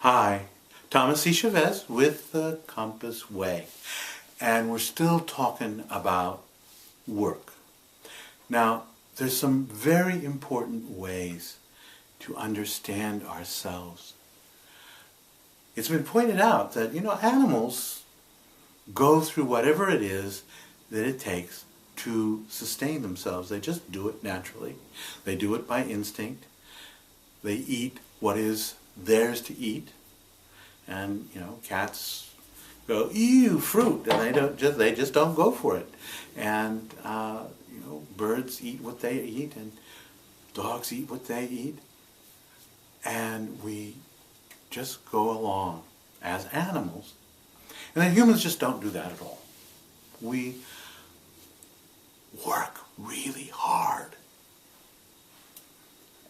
Hi, Thomas C. Chavez with the Compass Way, and we're still talking about work. Now, there's some very important ways to understand ourselves. It's been pointed out that, animals go through whatever it is that it takes to sustain themselves. They just do it naturally. They do it by instinct. They eat what is theirs to eat. And, cats go, ew, fruit, and they just don't go for it. And, birds eat what they eat, and dogs eat what they eat. And we just go along as animals. And then humans just don't do that at all. We work really hard.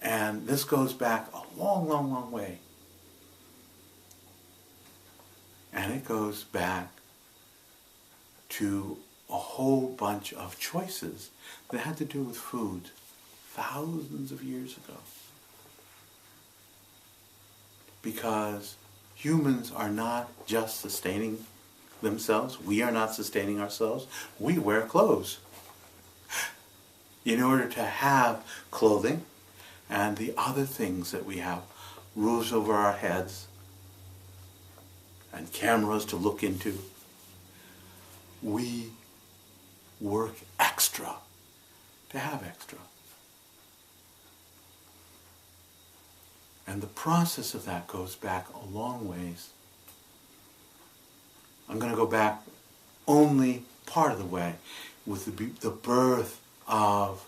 And this goes back a long, long, long way. And it goes back to a whole bunch of choices that had to do with food thousands of years ago. Because humans are not just sustaining themselves. We are not sustaining ourselves. We wear clothes. In order to have clothing and the other things that we have, roofs over our heads, and cameras to look into, we work extra to have extra. And the process of that goes back a long ways. I'm going to go back only part of the way with the birth of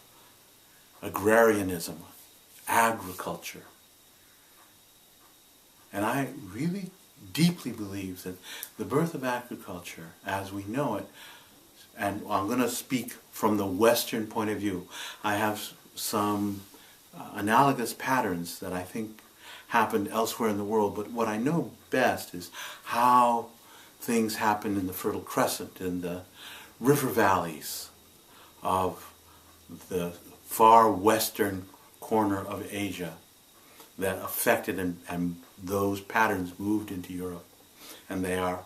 agrarianism, agriculture. And I really deeply believe that the birth of agriculture as we know it, and I'm going to speak from the Western point of view. I have some analogous patterns that I think happened elsewhere in the world, but what I know best is how things happened in the Fertile Crescent, in the river valleys of the far western corner of Asia that affected and those patterns moved into Europe. And they are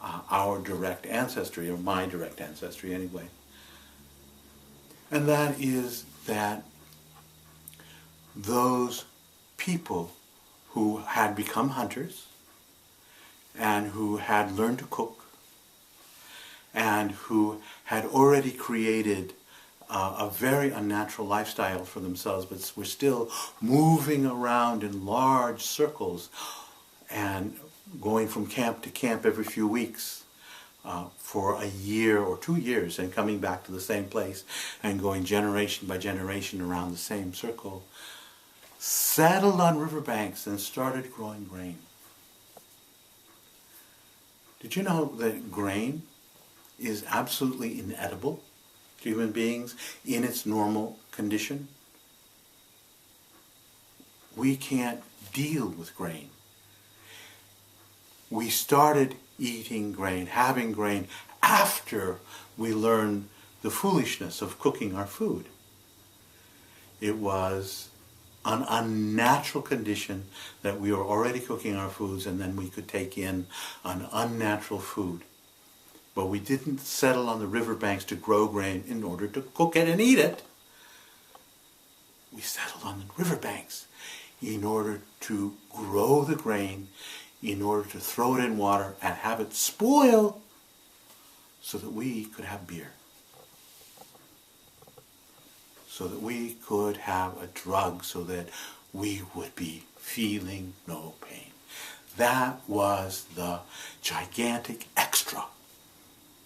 our direct ancestry, or my direct ancestry anyway. And that is that those people who had become hunters and who had learned to cook and who had already created a very unnatural lifestyle for themselves, but were still moving around in large circles and going from camp to camp every few weeks for a year or 2 years and coming back to the same place and going generation by generation around the same circle, settled on riverbanks and started growing grain. Did you know that grain is absolutely inedible to human beings in its normal condition? We can't deal with grain. We started eating grain, having grain, after we learned the foolishness of cooking our food. It was an unnatural condition that we were already cooking our foods, and then we could take in an unnatural food. But we didn't settle on the riverbanks to grow grain in order to cook it and eat it. We settled on the riverbanks in order to grow the grain, in order to throw it in water and have it spoil so that we could have beer. So that we could have a drug so that we would be feeling no pain. That was the gigantic extra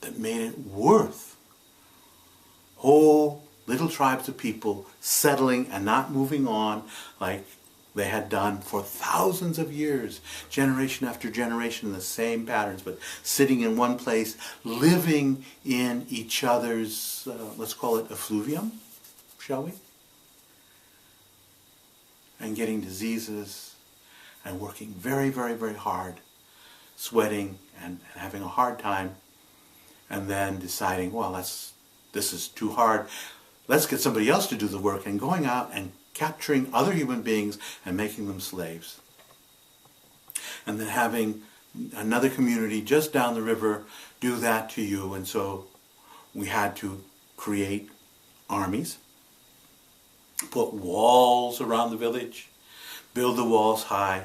that made it worth whole little tribes of people settling and not moving on like they had done for thousands of years, generation after generation, the same patterns, but sitting in one place, living in each other's, let's call it effluvium, shall we? And getting diseases and working very, very, very hard, sweating and having a hard time, and then deciding, well, this is too hard. Let's get somebody else to do the work, and going out and capturing other human beings and making them slaves. and then having another community just down the river do that to you. And so we had to create armies, put walls around the village, build the walls high,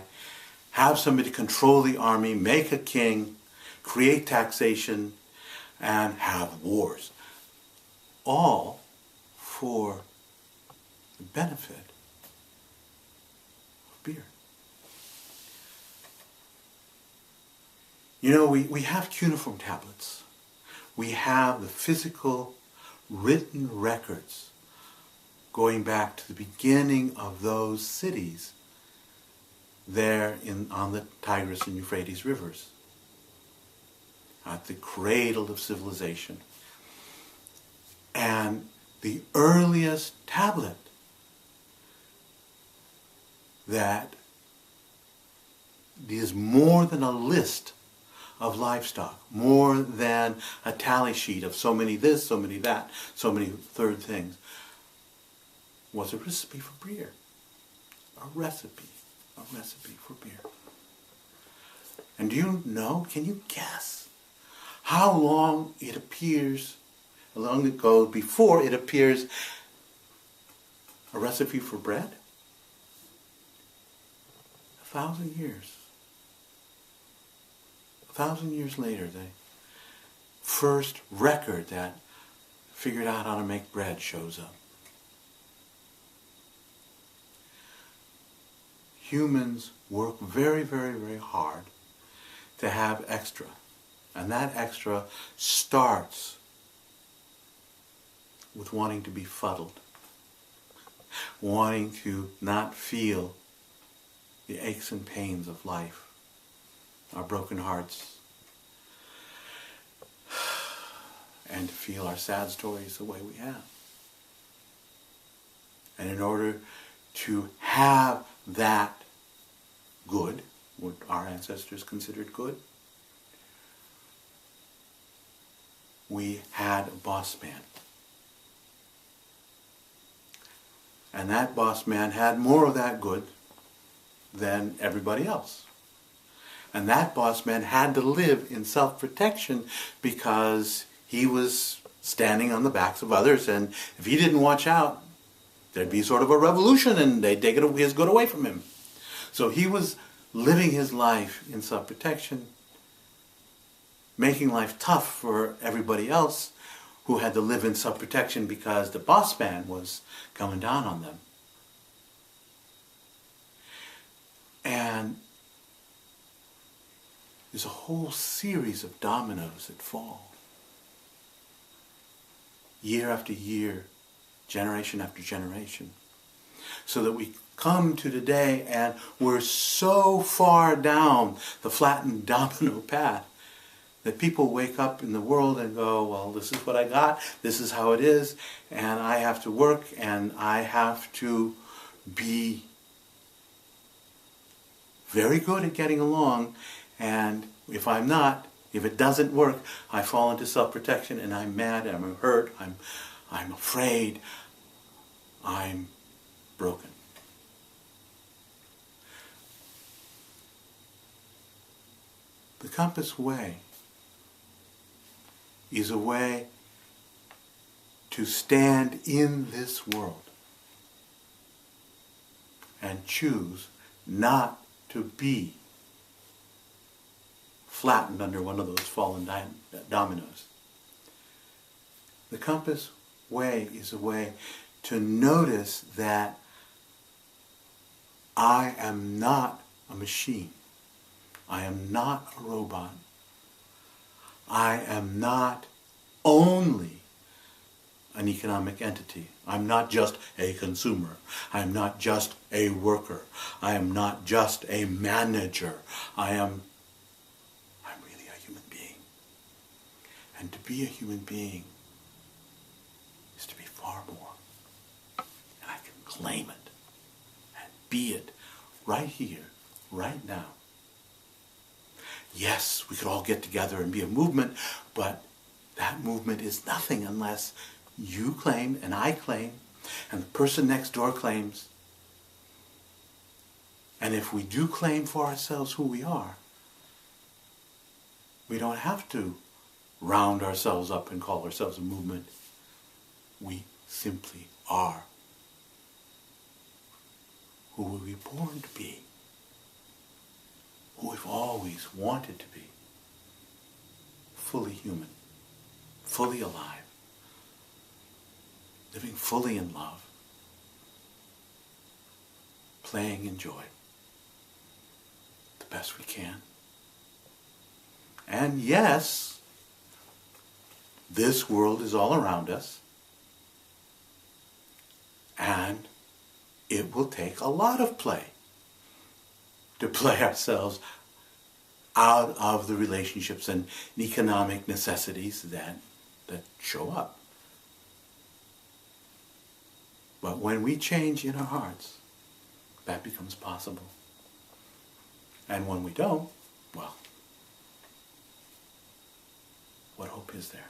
have somebody control the army, make a king, create taxation, and have wars. All for the benefit of beer. You know, we have cuneiform tablets. We have the physical written records going back to the beginning of those cities there on the Tigris and Euphrates rivers, at the cradle of civilization. And the earliest tablet that is more than a list of livestock, more than a tally sheet of so many this, so many that, so many third things, was a recipe for beer. A recipe for beer. And do you know, can you guess how long it appears, how long it goes before it appears a recipe for bread? 1,000 years. 1,000 years later, the first record that figured out how to make bread shows up. Humans work very, very, very hard to have extra. And that extra starts with wanting to be fuddled, wanting to not feel the aches and pains of life, our broken hearts, and to feel our sad stories the way we have. And in order to have that good, what our ancestors considered good, we had a boss man. And that boss man had more of that good than everybody else. And that boss man had to live in self-protection because he was standing on the backs of others, and if he didn't watch out, there'd be sort of a revolution and they'd take his good away from him. So he was living his life in self-protection, making life tough for everybody else who had to live in self-protection because the boss man was coming down on them. And there's a whole series of dominoes that fall. Year after year, generation after generation. So that we come to today and we're so far down the flattened domino path that people wake up in the world and go, well, this is what I got, this is how it is, and I have to work and I have to be very good at getting along, and if I'm not, if it doesn't work, I fall into self-protection and I'm mad, I'm hurt, I'm afraid, I'm broken. The Compass Way is a way to stand in this world and choose not to be flattened under one of those fallen dominoes. The Compass Way is a way to notice that I am not a machine. I am not a robot. I am not only an economic entity. I'm not just a consumer. I'm not just a worker. I am not just a manager. I'm really a human being. And to be a human being is to be far more. And I can claim it and be it right here, right now. Yes, we could all get together and be a movement, but that movement is nothing unless you claim and I claim and the person next door claims And if we do claim for ourselves who we are, we don't have to round ourselves up and call ourselves a movement. We simply are who we were born to be, who we've always wanted to be. Fully human, fully alive, living fully in love, playing in joy, the best we can. And yes, this world is all around us, and it will take a lot of play to play ourselves out of the relationships and economic necessities that show up. But when we change in our hearts, that becomes possible. And when we don't, well, what hope is there?